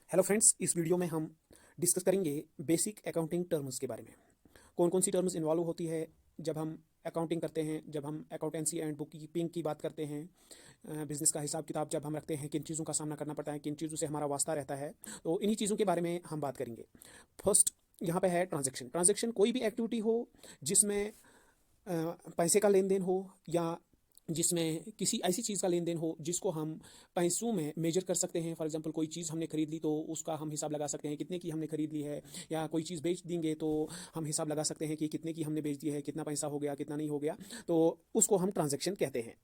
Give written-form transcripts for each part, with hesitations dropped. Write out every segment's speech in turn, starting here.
Hello friends, इस video में हम डिस्कस करेंगे बेसिक अकाउंटिंग टर्म्स के बारे में। कौन कौन सी टर्म्स इन्वॉल्व होती है जब हम अकाउंटिंग करते हैं, जब हम अकाउंटेंसी एंड बुक कीपिंग की बात करते हैं, बिजनेस का हिसाब किताब जब हम रखते हैं, किन चीज़ों का सामना करना पड़ता है, किन चीज़ों से हमारा वास्ता रहता है। तो इन्हीं चीज़ों के बारे में हम बात करेंगे। फर्स्ट यहाँ पे है ट्रांजैक्शन। ट्रांजैक्शन कोई भी एक्टिविटी हो जिसमें पैसे का लेन देन हो, या जिसमें किसी ऐसी चीज़ का लेन देन हो जिसको हम पैसों में मेजर कर सकते हैं। फॉर एग्जांपल कोई चीज़ हमने खरीद ली तो उसका हम हिसाब लगा सकते हैं कितने की हमने खरीद ली है, या कोई चीज़ बेच देंगे तो हम हिसाब लगा सकते हैं कि कितने की हमने बेच दी है, कितना पैसा हो गया, कितना नहीं हो गया। तो उसको हम ट्रांजैक्शन कहते हैं।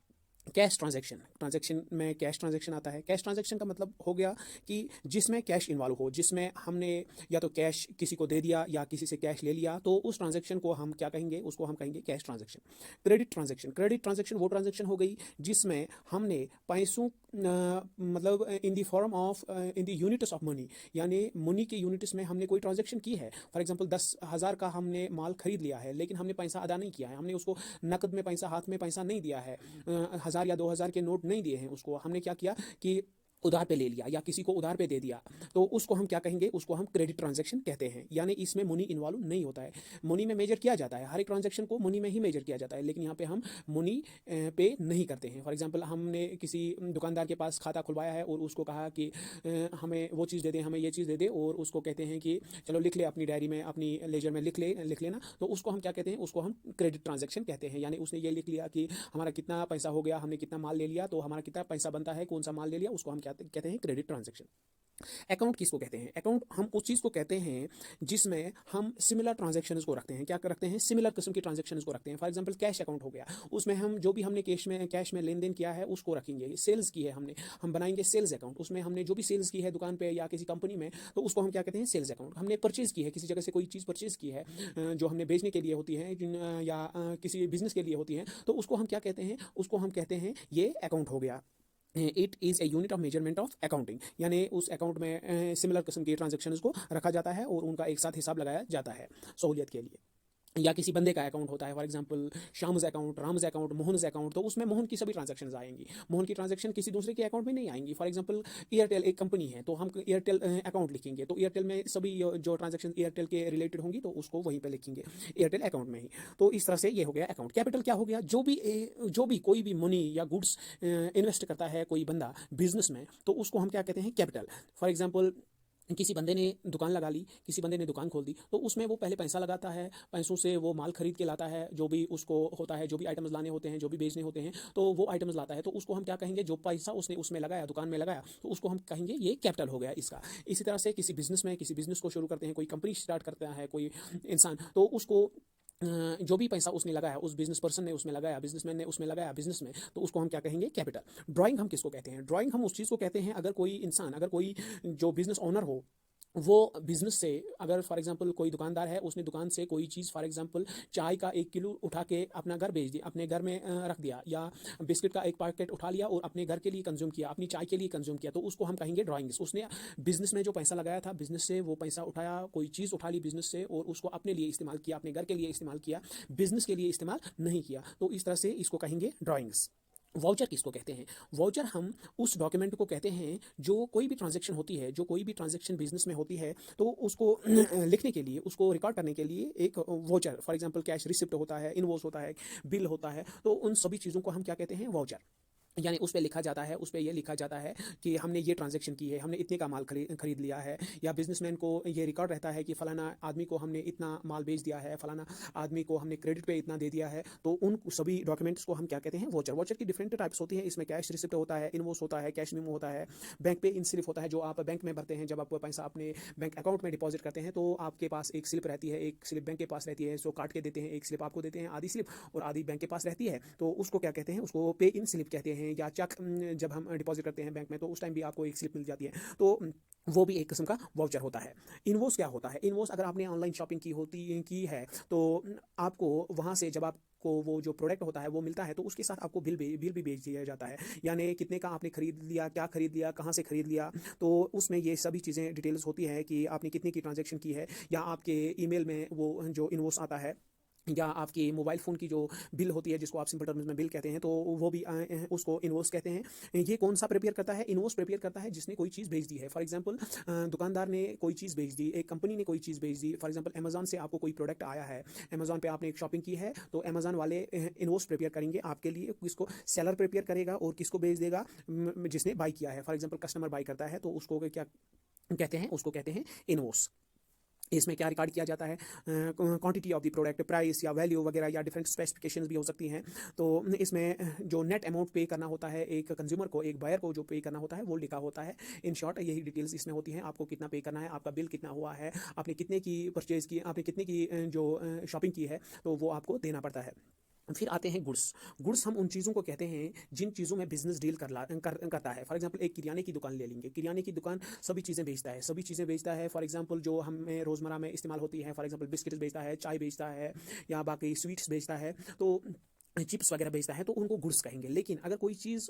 कैश ट्रांजैक्शन, ट्रांजैक्शन में कैश ट्रांजैक्शन आता है। कैश ट्रांजैक्शन का मतलब हो गया कि जिसमें कैश इन्वॉल्व हो, जिसमें हमने या तो कैश किसी को दे दिया या किसी से कैश ले लिया, तो उस ट्रांजैक्शन को हम क्या कहेंगे, उसको हम कहेंगे cash transaction. Credit transaction, credit transaction वो ट्रांजैक्शन हो गई जिसमें हमने पैसों मतलब in the form of in the units of money, यानी मनी के यूनिट्स में हमने कोई ट्रांजैक्शन की है। फॉर एग्जांपल 10,000 का हमने माल खरीद लिया है, लेकिन हमने पैसा अदा नहीं किया है, हमने उसको नकद में पैसा, हाथ में पैसा नहीं दिया है, 1,000 या 2,000 के नोट नहीं दिए हैं उसको, हमने क्या किया कि उधार पे ले लिया या किसी को उधार पे दे दिया। तो उसको हम क्या कहेंगे, उसको हम क्रेडिट ट्रांजैक्शन कहते हैं। यानी इसमें मनी इन्वॉल्व नहीं होता है। मनी में मेजर किया जाता है, हर एक ट्रांजैक्शन को मनी में ही मेजर किया जाता है, लेकिन यहाँ पे हम मनी पे नहीं करते हैं। फॉर एग्जांपल हमने किसी दुकानदार के पास खाता खुलवाया है और उसको कहा कि हमें वो चीज़ दे दे, हमें ये चीज़ दे दे, और उसको कहते हैं कि चलो लिख ले अपनी डायरी में, अपनी लेजर में लिख लेना। तो उसको हम क्या कहते हैं, उसको हम क्रेडिट ट्रांजैक्शन कहते हैं। यानी उसने ये लिख लिया कि हमारा कितना पैसा हो गया, हमने कितना माल ले लिया, तो हमारा कितना पैसा बनता है, कौन सा माल ले लिया, उसको हम क्या कहते हैं, क्रेडिट ट्रांजैक्शन। अकाउंट किसको कहते हैं? अकाउंट हम उस चीज़ को कहते हैं जिसमें हम सिमिलर ट्रांजैक्शंस को रखते हैं। क्या रखते हैं? सिमिलर किस्म की ट्रांजैक्शंस को रखते हैं। फॉर एग्जांपल कैश अकाउंट हो गया, उसमें हम जो भी हमने कैश में लेन देन किया है उसको रखेंगे। सेल्स की है हमने, हम बनाएंगे सेल्स अकाउंट। उसमें हमने जो भी सेल्स की है दुकान पे या किसी कंपनी में, तो उसको हम क्या कहते हैं, सेल्स अकाउंट। हमने परचेज की है किसी जगह से, कोई चीज़ परचेज की है जो हमने बेचने के लिए होती है, या किसी बिजनेस के लिए होती है, तो उसको हम क्या कहते हैं, उसको हम कहते हैं ये अकाउंट हो गया। It is a unit of measurement of accounting. यानी उस अकाउंट में सिमिलर किस्म की ट्रांजेक्शन्स को रखा जाता है और उनका एक साथ हिसाब लगाया जाता है सहूलियत के लिए। या किसी बंदे का अकाउंट होता है, for example Shyam's account, Ram's account, Mohan's account, तो उसमें मोहन की सभी ट्रांजैक्शंस आएंगी। मोहन की ट्रांजैक्शन किसी दूसरे के अकाउंट में नहीं आएंगी। फॉर एग्जांपल एयरटेल एक कंपनी है, तो हम एयरटेल अकाउंट लिखेंगे, तो एयरटेल में सभी जो ट्रांजैक्शन एयरटेल के रिलेटेड होंगी तो उसको वहीं पे लिखेंगे, एयरटेल अकाउंट में ही। तो इस तरह से ये हो गया अकाउंट। कैपिटल क्या हो गया? जो भी कोई भी मनी या गुड्स इन्वेस्ट करता है कोई बंदा बिजनेस में, तो उसको हम क्या कहते हैं, कैपिटल। फॉर एग्जाम्पल किसी बंदे ने दुकान लगा ली, किसी बंदे ने दुकान खोल दी, तो उसमें वो पहले पैसा लगाता है, पैसों से वो माल खरीद के लाता है, जो भी उसको होता है, जो भी आइटम्स लाने होते हैं, जो भी बेचने होते हैं, तो वो आइटम्स लाता है। तो उसको हम क्या कहेंगे, जो पैसा उसने उसमें लगाया, दुकान में लगाया, तो उसको हम कहेंगे ये कैपिटल हो गया इसका। इसी तरह से किसी बिजनेस को शुरू करते हैं, कोई कंपनी स्टार्ट करता है कोई इंसान, तो उसको जो भी पैसा उसने लगाया, उस बिजनेस पर्सन ने उसमें लगाया, बिजनेसमैन ने उसमें लगाया बिजनेस में, तो उसको हम क्या कहेंगे, कैपिटल। ड्राइंग हम किसको कहते हैं? ड्राइंग हम उस चीज़ को कहते हैं, अगर कोई इंसान, अगर कोई जो बिजनेस ओनर हो, वो बिजनेस से, अगर फॉर एग्जांपल कोई दुकानदार है, उसने दुकान से कोई चीज़, फॉर एग्जांपल चाय का 1 किलो उठा के अपना घर भेज दिया, अपने घर में रख दिया, या बिस्किट का एक पैकेट उठा लिया और अपने घर के लिए कंज्यूम किया, अपनी चाय के लिए कंज्यूम किया, तो उसको हम कहेंगे ड्राइंग्स। उसने बिजनेस में जो पैसा लगाया था, बिजनेस से वो पैसा उठाया, कोई चीज़ उठा ली बिजनेस से और उसको अपने लिए इस्तेमाल किया, अपने घर के लिए इस्तेमाल किया, बिजनेस के लिए इस्तेमाल नहीं किया, तो इस तरह से इसको कहेंगे ड्राइंग्स। वाउचर किसको कहते हैं? वाउचर हम उस डॉक्यूमेंट को कहते हैं जो कोई भी ट्रांजैक्शन होती है, जो कोई भी ट्रांजैक्शन बिजनेस में होती है, तो उसको लिखने के लिए, उसको रिकॉर्ड करने के लिए एक voucher, for example cash receipt होता है, इनवॉइस होता है, बिल होता है, तो उन सभी चीज़ों को हम क्या कहते हैं, वाउचर। यानी उस पे लिखा जाता है, उस पे ये लिखा जाता है कि हमने ये ट्रांजैक्शन की है, हमने इतने का माल खरीद लिया है, या बिजनेसमैन को ये रिकॉर्ड रहता है कि फलाना आदमी को हमने इतना माल बेच दिया है, फलाना आदमी को हमने क्रेडिट पे इतना दे दिया है। तो उन सभी डॉक्यूमेंट्स को हम क्या कहते हैं, वोचर। वोचर की डिफरेंट टाइप्स होती है, इसमें कैश रिसिप्ट होता है, इनवॉइस होता है, कैश मेमो होता है, बैंक पे इन स्लिप होता है, जो आप बैंक में भरते हैं जब आप पैसा अपने बैंक अकाउंट में डिपॉजिट करते हैं, तो आपके पास एक स्लिप रहती है, एक स्लिप बैंक के पास रहती है, सो काट के देते हैं, एक स्लिप आपको देते हैं आधी स्लिप, और आधी बैंक के पास रहती है, तो उसको क्या कहते हैं, उसको पे इन स्लिप कहते हैं। या चेक जब हम डिपॉजिट करते हैं बैंक में, तो उस टाइम भी आपको एक स्लिप मिल जाती है, तो वो भी एक किस्म का वाउचर होता है। इनवॉइस क्या होता है? इनवॉइस अगर आपने ऑनलाइन शॉपिंग की है, तो आपको वहाँ से जब आपको वो जो प्रोडक्ट होता है वो मिलता है, तो उसके साथ आपको बिल भी भेज दिया जाता है, यानी कितने का आपने खरीद लिया, क्या खरीद लिया, कहाँ से खरीद लिया, तो उसमें ये सभी चीज़ें डिटेल्स होती है कि आपने कितने की ट्रांजैक्शन की है, या आपके ईमेल में वो जो इनवॉइस आता है या आपकी मोबाइल फ़ोन की जो बिल होती है जिसको आप सिंपल टर्म्स में बिल कहते हैं, तो वो भी उसको इनवॉइस कहते हैं। ये कौन सा प्रिपेयर करता है? इनवॉइस प्रिपेयर करता है जिसने कोई चीज़ भेज दी है। फॉर एग्जांपल दुकानदार ने कोई चीज़ भेज दी, एक कंपनी ने कोई चीज़ भेज दी। फॉर एग्जांपल अमेज़न से आपको कोई प्रोडक्ट आया है, अमेज़न पे आपने एक शॉपिंग की है, तो अमेज़न वाले इनवॉइस प्रिपेयर करेंगे आपके लिए। किसको? सेलर प्रिपेयर करेगा और किसको भेज देगा? जिसने बाई किया है। फॉर एग्जांपल कस्टमर बाई करता है तो उसको क्या कहते हैं? उसको कहते हैं इनवॉइस। इसमें क्या रिकॉर्ड किया जाता है? Quantity of the product, price या वैल्यू वगैरह या डिफरेंट स्पेसिफिकेशंस भी हो सकती हैं। तो इसमें जो नेट अमाउंट पे करना होता है एक कंज्यूमर को, एक बायर को जो पे करना होता है वो लिखा होता है। इन शॉर्ट यही डिटेल्स इसमें होती हैं। आपको कितना पे करना है, आपका बिल कितना हुआ है, आपने कितने की परचेज़ की, आपने कितने की जो शॉपिंग की है, तो वो आपको देना पड़ता है। फिर आते हैं गुड्स। गुड्स हम उन चीज़ों को कहते हैं जिन चीज़ों में बिजनेस डील करता है। फॉर एग्जांपल एक किराने की दुकान ले लेंगे। किराने की दुकान सभी चीज़ें बेचता है, सभी चीज़ें बेचता है। फॉर एग्जांपल जो हमें रोज़मर्रा में इस्तेमाल होती है, फॉर एग्जांपल बिस्किट्स बेचता है, चाय बेचता है या बाकी स्वीट्स बेचता है, तो चिप्स वगैरह बेचता है, तो उनको गुड्स कहेंगे। लेकिन अगर कोई चीज़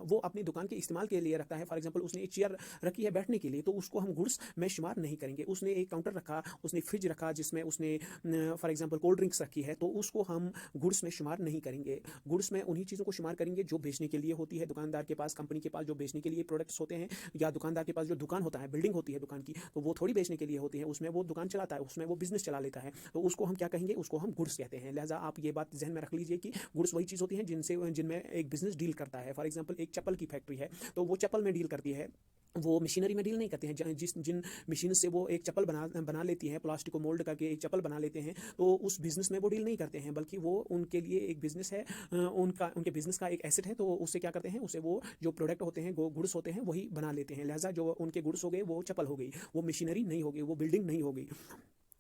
वो अपनी दुकान के इस्तेमाल के लिए रखता है, फॉर एग्जांपल उसने एक चेयर रखी है बैठने के लिए, तो उसको हम गुड्स में शुमार नहीं करेंगे। उसने एक काउंटर रखा, उसने फ्रिज रखा जिसमें उसने फॉर एग्जांपल कोल्ड ड्रिंक्स रखी है, तो उसको हम गुड्स में शुमार नहीं करेंगे। गुड्स में उन्हीं चीज़ों को शुमार करेंगे जो बेचने के लिए होती है। दुकानदार के पास, कंपनी के पास जो बेचने के लिए प्रोडक्ट्स होते हैं, या दुकानदार के पास जो दुकान होता है, बिल्डिंग होती है दुकान की, तो वो थोड़ी बेचने के लिए होती है। उसमें वो दुकान चलाता है, उसमें वो बिजनेस चला लेता है, तो उसको हम क्या कहेंगे? उसको हम गुड्स कहते हैं। लिहाजा आप ये बात जहन में रख लीजिए कि गुड्स वही चीज़ होती हैं जिनमें एक बिजनेस डील करता है। फॉर एग्जांपल एक चप्पल की फैक्ट्री है, तो वो चप्पल में डील करती है, वो मशीनरी में डील नहीं करते हैं। जिन मशीन से वो एक चप्पल बना लेती हैं, प्लास्टिक को मोल्ड करके एक चप्पल बना लेते हैं, तो उस बिज़नेस में वो डील नहीं करते हैं, बल्कि वो उनके लिए एक बिज़नेस है, उनके बिज़नेस का एक एसेट है। तो उससे क्या करते हैं? उससे वो जो प्रोडक्ट होते हैं, गुड्स होते हैं, वही बना लेते हैं। लिहाजा जो उनके गुड्स हो गए वो चप्पल हो गई, वो मशीनरी नहीं होगी, वो बिल्डिंग नहीं होगी।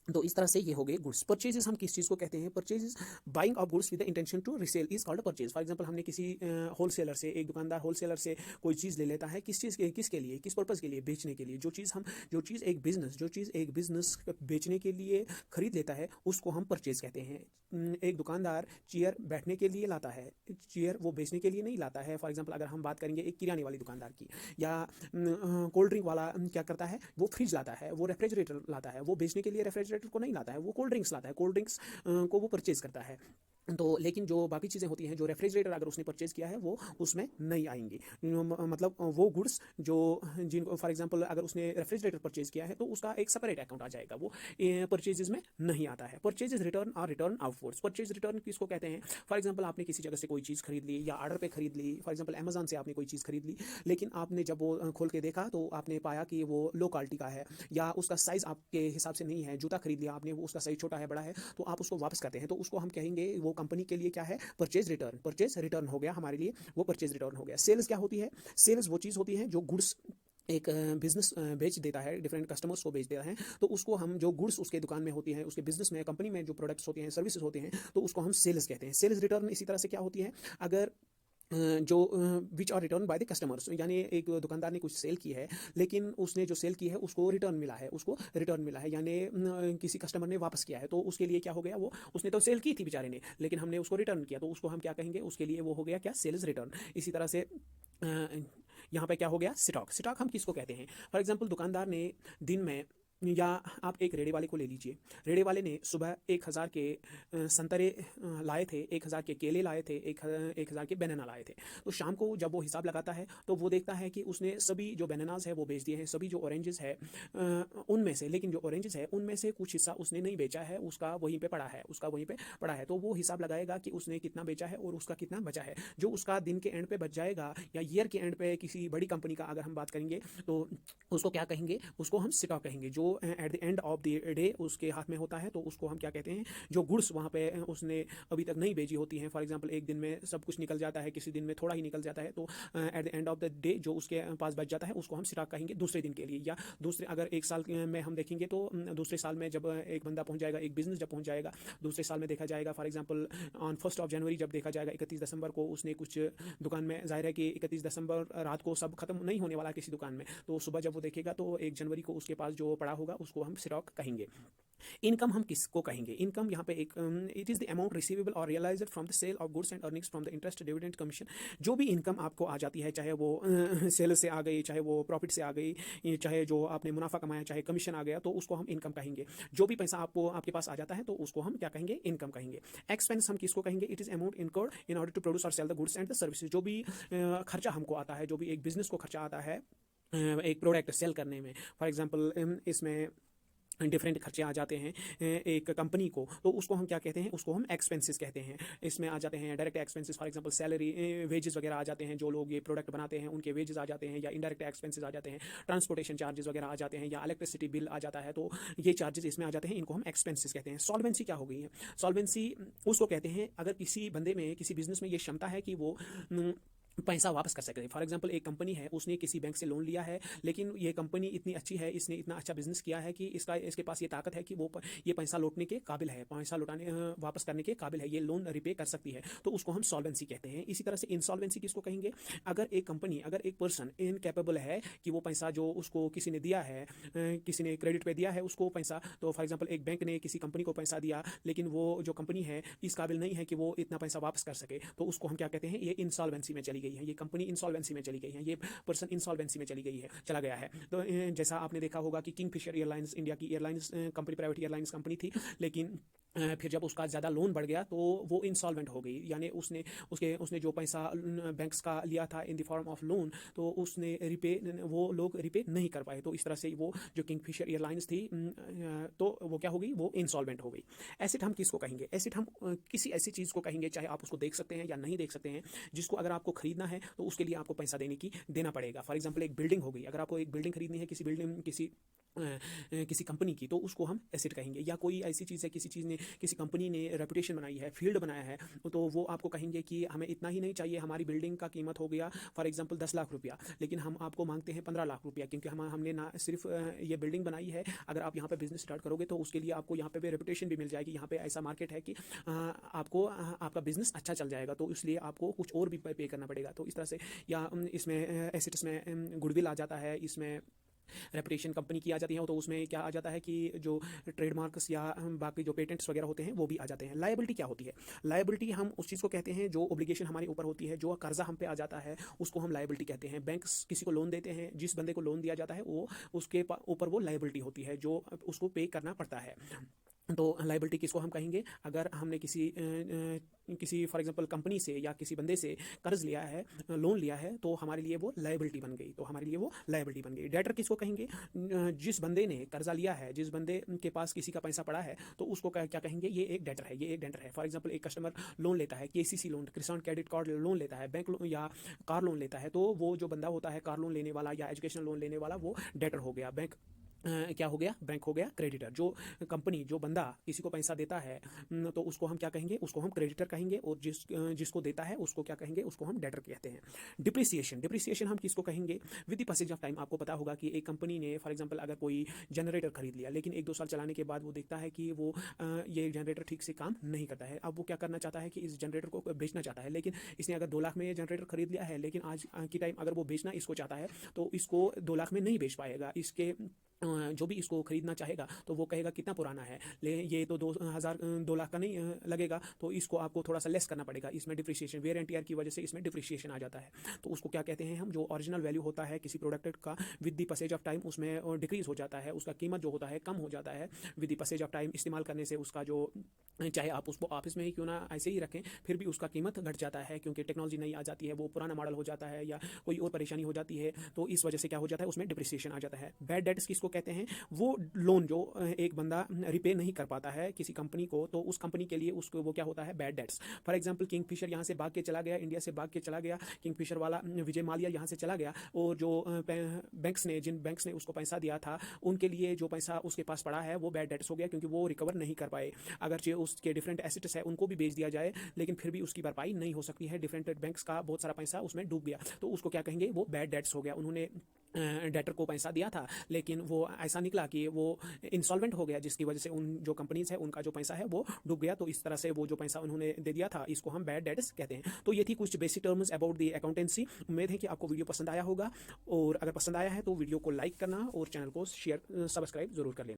तो इस तरह से ये हो गए गुड्स। परचेजेस हम किस चीज़ को कहते हैं? Purchases buying of goods with the intention to resell is called purchase. For example हमने किसी होलसेलर से, एक दुकानदार होलसेलर से कोई चीज़ ले लेता है, किसके लिए, किस पर्पज़ के लिए? बेचने के लिए। जो चीज़ एक बिजनेस बेचने के लिए खरीद लेता है उसको हम परचेज कहते हैं। एक दुकानदार चेयर बैठने के लिए लाता है, चेयर वो बेचने के लिए नहीं लाता है। फॉर एग्जाम्पल अगर हम बात करेंगे एक किराने वाली दुकानदार की, या कोल्ड ड्रिंक वाला क्या करता है? वो फ्रिज लाता है, वो रेफ्रिजरेटर लाता है, वो बेचने के लिए रेफ्रिजरेटर को नहीं लाता है, वो कोल्ड ड्रिंक्स लाता है, कोल्ड ड्रिंक्स को वो परचेज करता है। तो लेकिन जो बाकी चीज़ें होती हैं, जो रेफ्रिजरेटर अगर उसने परचेज़ किया है वो उसमें नहीं आएंगी। मतलब वो गुड्स जो जिनको फॉर एग्जांपल अगर उसने रेफ्रिजरेटर परचेज़ किया है तो उसका एक सेपरेट अकाउंट आ जाएगा, वो परचेजेस में नहीं आता है। परचेजेस रिटर्न और रिटर्न आउटवर्ड्स। परचेज रिटर्न किसको कहते हैं? फॉर एग्जांपल आपने किसी जगह से कोई चीज़ खरीद ली या ऑर्डर पे खरीद ली, फॉर एग्जांपल अमेजन से आपने कोई चीज़ खरीद ली, लेकिन आपने जब वो खोल के देखा तो आपने पाया कि वो लो क्वालिटी का है, या उसका साइज़ आपके हिसाब से नहीं है। जूता खरीद लिया आपने, वो उसका साइज़ छोटा है, बड़ा है, तो आप उसको वापस करते हैं, तो उसको हम कहेंगे, वो कंपनी के लिए क्या है? परचेज रिटर्न हो गया हमारे लिए, वो परचेज रिटर्न हो गया। सेल्स क्या होती है? सेल्स वो चीज़ होती है जो गुड्स एक बिजनेस बेच देता है, डिफरेंट कस्टमर्स को बेच देता है, तो उसको हम, जो गुड्स उसके दुकान में होती हैं, उसके बिजनेस में, कंपनी में जो प्रोडक्ट्स होते हैं, सर्विसेज होते हैं, तो उसको हम सेल्स कहते हैं। सेल्स रिटर्न इसी तरह से क्या होती है? अगर जो which are return by the customers, यानी एक दुकानदार ने कुछ सेल की है, लेकिन उसने जो सेल की है उसको रिटर्न मिला है, यानी किसी कस्टमर ने वापस किया है, तो उसके लिए क्या हो गया? वो उसने तो सेल की थी बेचारे ने, लेकिन हमने उसको रिटर्न किया, तो उसको हम क्या कहेंगे? उसके लिए वो हो गया क्या? Sales return. इसी तरह से यहाँ पे क्या हो गया? स्टॉक हम किसको कहते हैं? फॉर एग्जांपल दुकानदार ने दिन में, या आप एक रेड़े वाले को ले लीजिए, रेड़े वाले ने सुबह 1000 के संतरे लाए थे, 1000 के केले लाए थे, 1000 के बनाना लाए थे। तो शाम को जब वो हिसाब लगाता है तो वो देखता है कि उसने सभी जो बनानाज है वो बेच दिए हैं, सभी जो ऑरेंजेस है उनमें से, लेकिन जो ऑरेंजेस है उनमें से कुछ हिस्सा उसने नहीं बेचा है, उसका वहीं पे पड़ा है। तो वो हिसाब लगाएगा कि उसने कितना बेचा है और उसका कितना बचा है। जो उसका दिन के एंड पे बच जाएगा, या ईयर के एंड पे किसी बड़ी कंपनी का अगर हम बात करेंगे, तो उसको क्या कहेंगे? उसको हम स्टॉक कहेंगे। जो at the end of the day उसके हाथ में होता है, तो उसको हम क्या कहते हैं? जो गुड्स वहाँ पे उसने अभी तक नहीं बेची होती हैं, फॉर एग्जांपल एक दिन में सब कुछ निकल जाता है, किसी दिन में थोड़ा ही निकल जाता है, तो at the end of the day जो उसके पास बच जाता है उसको हम स्टॉक कहेंगे दूसरे दिन के लिए। या दूसरे, अगर एक साल में हम देखेंगे तो दूसरे साल में जब एक बंदा पहुंच जाएगा, एक बिजनेस जब पहुंच जाएगा, दूसरे साल में देखा जाएगा, फॉर एग्जांपल ऑन 1 जनवरी जब देखा जाएगा, 31 दिसंबर को उसने कुछ दुकान में, जाहिर है कि 31 दिसंबर रात को सब खत्म नहीं होने वाला किसी दुकान में, तो सुबह जब वो देखेगा तो 1 जनवरी को उसके पास जो पड़ा होगा उसको हम स्टॉक कहेंगे। इनकम हम किसको कहेंगे? इनकम यहाँ पे एक it is the amount receivable और realised from the sale of goods and earnings from the interest, dividend, commission. जो भी इनकम आपको आ जाती है, चाहे वो सेल से आ गई, चाहे वो प्रॉफिट से आ गई, चाहे जो आपने मुनाफा कमाया, चाहे कमीशन आ गया, तो उसको हम इनकम कहेंगे। जो भी पैसा आपको आपके पास आ जाता है तो उसको हम क्या कहेंगे? इनकम कहेंगे। एक्सपेंस हम किसको कहेंगे? It is amount incurred in order to produce और sell the goods and the services. जो भी खर्चा हमको आता है, जो भी एक बिजनेस को खर्चा आता है एक प्रोडक्ट सेल करने में, फॉर एग्जांपल इसमें डिफरेंट खर्चे आ जाते हैं एक कंपनी को, तो उसको हम क्या कहते हैं? उसको हम एक्सपेंसेस कहते हैं। इसमें आ जाते हैं direct expenses, for example salary, wages वगैरह आ जाते हैं, जो लोग ये प्रोडक्ट बनाते हैं उनके वेजेस आ जाते हैं, या इनडायरेक्ट एक्सपेंसेस आ जाते हैं, ट्रांसपोर्टेशन चार्जेस वगैरह आ जाते हैं, या इलेक्ट्रिसिटी बिल आ जाता है, तो ये चार्जेस इसमें आ जाते हैं, इनको हम एक्सपेंसेस कहते हैं। सॉल्वेंसी क्या हो गई है? सॉल्वेंसी उसको कहते हैं अगर किसी बंदे में, किसी बिजनेस में ये क्षमता है कि वो पैसा वापस कर सके। फॉर एग्जांपल एक कंपनी है, उसने किसी बैंक से लोन लिया है, लेकिन ये कंपनी इतनी अच्छी है, इसने इतना अच्छा बिजनेस किया है कि इसके पास ये ताकत है कि वो ये पैसा लौटने के काबिल है, पैसा लौटाने वापस करने के काबिल है, ये लोन रिपे कर सकती है, तो उसको हम सॉल्वेंसी कहते हैं। इसी तरह से इंसॉल्वेंसी किसको कहेंगे? अगर एक कंपनी, अगर एक पर्सन इनकैपेबल है कि वो पैसा जो उसको किसी ने दिया है, किसी ने क्रेडिट पे दिया है उसको पैसा, तो फॉर एग्जाम्पल एक बैंक ने किसी कंपनी को पैसा दिया, लेकिन वो जो कंपनी है इस काबिल नहीं है कि वो इतना पैसा वापस कर सके, तो उसको हम क्या कहते हैं? ये इंसॉल्वेंसी में चली गई है, ये कंपनी इंसॉल्वेंसी में चली गई है, ये पर्सन इंसॉल्वेंसी में चला गया है। तो जैसा आपने देखा होगा कि किंगफिशर एयरलाइंस इंडिया की airlines company, private airlines company थी, लेकिन फिर जब उसका ज़्यादा लोन बढ़ गया तो वो इंसॉल्वेंट हो गई, यानी उसने जो पैसा बैंक्स का लिया था in the form of loan, तो वो लोग रिपे नहीं कर पाए, तो इस तरह से वो जो किंगफिशर एयरलाइंस थी तो वो क्या हो गई? वो इंसॉल्वेंट हो गई। एसेट हम किसको कहेंगे? एसेट हम किसी ऐसी चीज़ को कहेंगे, चाहे आप उसको देख सकते हैं या नहीं देख सकते हैं, जिसको अगर आपको खरीदना है तो उसके लिए आपको पैसा देना पड़ेगा। फॉर एग्जाम्पल एक बिल्डिंग हो गई, अगर आपको एक बिल्डिंग खरीदनी है किसी कंपनी की, तो उसको हम एसेट कहेंगे। या कोई ऐसी चीज़ है, किसी कंपनी ने रेपुटेशन बनाई है, फील्ड बनाया है, तो वो आपको कहेंगे कि हमें इतना ही नहीं चाहिए, हमारी बिल्डिंग का कीमत हो गया फॉर एग्जांपल 10 लाख रुपया, लेकिन हम आपको मांगते हैं 15 लाख रुपया, क्योंकि हमने ना सिर्फ ये बिल्डिंग बनाई है, अगर आप यहाँ पे बिजनेस स्टार्ट करोगे तो उसके लिए आपको यहाँ पे रेपुटेशन भी मिल जाएगी, यहाँ पे ऐसा मार्केट है कि आपको आपका बिजनेस अच्छा चल जाएगा, तो इसलिए आपको कुछ और भी पे करना पड़ेगा। तो इस तरह से, या इसमें एसेट्स में गुडविल आ जाता है, इसमें रेपुटेशन कंपनी की आ जाती है, तो उसमें क्या आ जाता है कि जो ट्रेडमार्क्स या बाकी जो पेटेंट्स वगैरह होते हैं वो भी आ जाते हैं। लायबिलिटी क्या होती है? लायबिलिटी हम उस चीज़ को कहते हैं जो ओब्लिगेशन हमारे ऊपर होती है, जो कर्जा हम पे आ जाता है, उसको हम लायबिलिटी कहते हैं। बैंक्स किसी को लोन देते हैं, जिस बंदे को लोन दिया जाता है वो उसके ऊपर वो लायबिलिटी होती है जो उसको पे करना पड़ता है। तो लायबिलिटी किसको हम कहेंगे? अगर हमने किसी फॉर एग्जांपल कंपनी से या किसी बंदे से कर्ज लिया है, लोन लिया है, तो हमारे लिए वो लायबिलिटी बन गई। डेटर किसको कहेंगे? जिस बंदे ने कर्जा लिया है, जिस बंदे के पास किसी का पैसा पड़ा है, तो उसको क्या कहेंगे? ये एक डेटर है। फॉर एग्जांपल एक कस्टमर लोन लेता है, केसीसी लोन, किसान क्रेडिट कार्ड लोन लेता है, बैंक लोन या कार लोन लेता है, तो वो जो बंदा होता है कार लोन लेने वाला या एजुकेशन लोन लेने वाला, वो डेटर हो गया। क्या हो गया? बैंक हो गया क्रेडिटर। जो कंपनी, जो बंदा किसी को पैसा देता है, तो उसको हम क्या कहेंगे? उसको हम क्रेडिटर कहेंगे, और जिसको देता है उसको क्या कहेंगे? उसको हम डेटर कहते हैं। डिप्रिसिएशन हम किसको कहेंगे? With the passage of time. आपको पता होगा कि एक कंपनी ने फॉर एग्जांपल अगर कोई जनरेटर खरीद लिया, लेकिन 1-2 साल चलाने के बाद वो देखता है कि वो ये जनरेटर ठीक से काम नहीं करता है। अब वो क्या करना चाहता है कि इस जनरेटर को बेचना चाहता है, लेकिन इसने अगर 2 लाख में ये जनरेटर खरीद लिया है, लेकिन आज की टाइम अगर वो बेचना इसको चाहता है तो इसको 2 लाख में नहीं बेच पाएगा। इसके जो भी इसको खरीदना चाहेगा तो वो कहेगा कितना पुराना है, ये तो 2 लाख का नहीं लगेगा, तो इसको आपको थोड़ा सा लेस करना पड़ेगा। इसमें डिप्रिसिएशन, वेयर एंड टियर की वजह से इसमें डिप्रिसिएशन आ जाता है। तो उसको क्या कहते हैं हम? जो ओरिजिनल वैल्यू होता है किसी प्रोडक्ट का, with the passage of time उसमें डिक्रीज हो जाता है, उसका कीमत जो होता है कम हो जाता है। With the passage of time इस्तेमाल करने से उसका जो, चाहे आप उसको ऑफिस में ही क्यों ना ऐसे ही रखें, फिर भी उसका कीमत घट जाता है, क्योंकि टेक्नोलॉजी नई आ जाती है, वो पुराना मॉडल हो जाता है या कोई और परेशानी हो जाती है, तो इस वजह से क्या हो जाता है? उसमें डिप्रिसिएशन आ जाता है। बैड डेट्स किसको कहते हैं? वो लोन जो एक बंदा रिपे नहीं कर पाता है किसी कंपनी को, तो उस कंपनी के लिए उसको वो क्या होता है? Bad debts. For example Kingfisher यहाँ से भाग के चला गया, इंडिया से भाग के चला गया, किंगफिशर वाला विजय माल्या यहाँ से चला गया, और जो जिन बैंक्स ने उसको पैसा दिया था, उनके लिए जो पैसा उसके पास पड़ा है वो बैड डेट्स हो गया, क्योंकि वो रिकवर नहीं कर पाए। अगर उसके डिफरेंट एसेट्स है उनको भी बेच दिया जाए, लेकिन फिर भी उसकी भरपाई नहीं हो सकती है, डिफरेंट बैंक्स का बहुत सारा पैसा उसमें डूब गया, तो उसको क्या कहेंगे? वो बैड डेट्स हो गया। उन्होंने डेटर को पैसा दिया था, लेकिन वो ऐसा निकला कि वो इंसॉल्वेंट हो गया, जिसकी वजह से उन जो कंपनीज है उनका जो पैसा है वो डूब गया, तो इस तरह से वो जो पैसा उन्होंने दे दिया था, इसको हम बैड डेट्स कहते हैं। तो ये थी कुछ basic terms about the accountancy. उम्मीद है कि आपको वीडियो पसंद आया होगा, और अगर पसंद आया है तो वीडियो को लाइक करना और चैनल को शेयर सब्सक्राइब जरूर कर लेना।